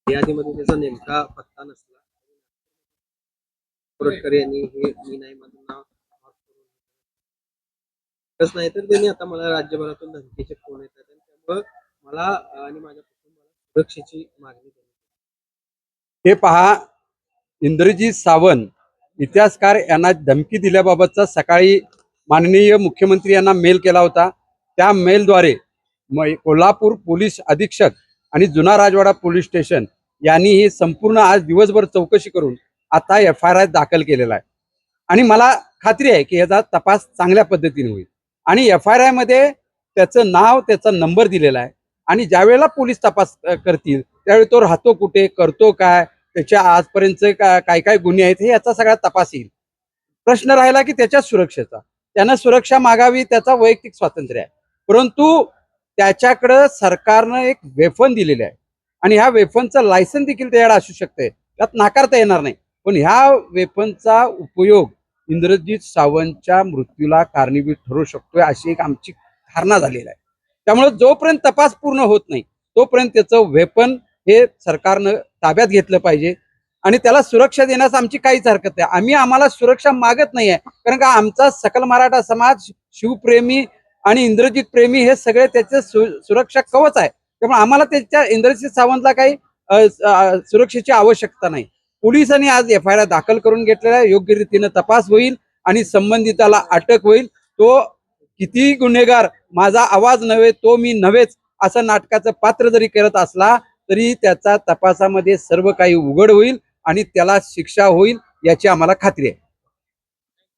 यादीमध्ये त्याचा नेमका पत्ता नसला. कोरटकर यांनी हे मी नाही माझं नाव तस नाही तर त्यांनी आता मला राज्यभरातून धमकीचे फोन येतात आणि त्यामुळं मला आणि माझ्या कुटुंबाला सुरक्षेची मागणी केली. हे पहा, इंद्रजीत सावंत इतिहासकार यांना धमकी दिल्याबाबतचा सकाळी माननीय मुख्यमंत्री यांना मेल केला होता. त्या मेलद्वारे कोल्हापूर पोलीस अधीक्षक आणि जुना राजवाडा पोलीस स्टेशन यांनी ही संपूर्ण आज दिवसभर चौकशी करून आता FIR दाखल केलेला आहे. आणि मला खात्री आहे की याचा तपास चांगल्या पद्धतीने होईल. आणि FIR मध्ये त्याचं नाव, त्याचा नंबर दिलेला आहे. आणि ज्यावेळेला पोलीस तपास करतील त्यावेळी तो राहतो कुठे, करतो काय, त्याच्या आजपर्यंत काय काय गुन्हे आहेत हे याचा सगळा तपास येईल. प्रश्न राहिला की त्याच्या सुरक्षेचा. त्यानं सुरक्षा मागावी, त्याचा वैयक्तिक स्वातंत्र्य आहे. परंतु त्याच्याकडं सरकारनं एक वेफन दिलेले आहे आणि ह्या वेफनचं लायसन देखील त्याच्याकडे असू शकते, त्यात नाकारता येणार नाही. पण ह्या वेफनचा उपयोग इंद्रजीत सावंतच्या मृत्यूला कारणीभूत ठरू शकतोय अशी एक आमची धारणा झालेली आहे. त्यामुळे जोपर्यंत तपास पूर्ण होत नाही तोपर्यंत त्याचं वेपन हे सरकारनं ताब्यात घेतलं पाहिजे आणि त्याला सुरक्षा देण्यास आमची काहीच हरकत नाही. आम्हाला सुरक्षा मागत नाहीये, कारण का आमचा सकल मराठा समाज शिवप्रेमी आणि इंद्रजित प्रेमी हे सगळे त्याचे सुरक्षा कवच आहे. त्यामुळे आम्हाला त्याच्या इंद्रजित सावंतला काही सुरक्षेची आवश्यकता नाही. पोलिसांनी आज FIR दाखल करून घेतलेला आहे. योग्य रीतीने तपास होईल आणि संबंधिताला अटक होईल. तो कितीही गुन्हेगार, माझा आवाज नव्हे तो मी नव्हेच असं नाटकाचं पात्र जरी करत असला तरी त्याचा तपासामध्ये सर्व काही उघड होईल आणि त्याला शिक्षा होईल याची आम्हाला खात्री आहे.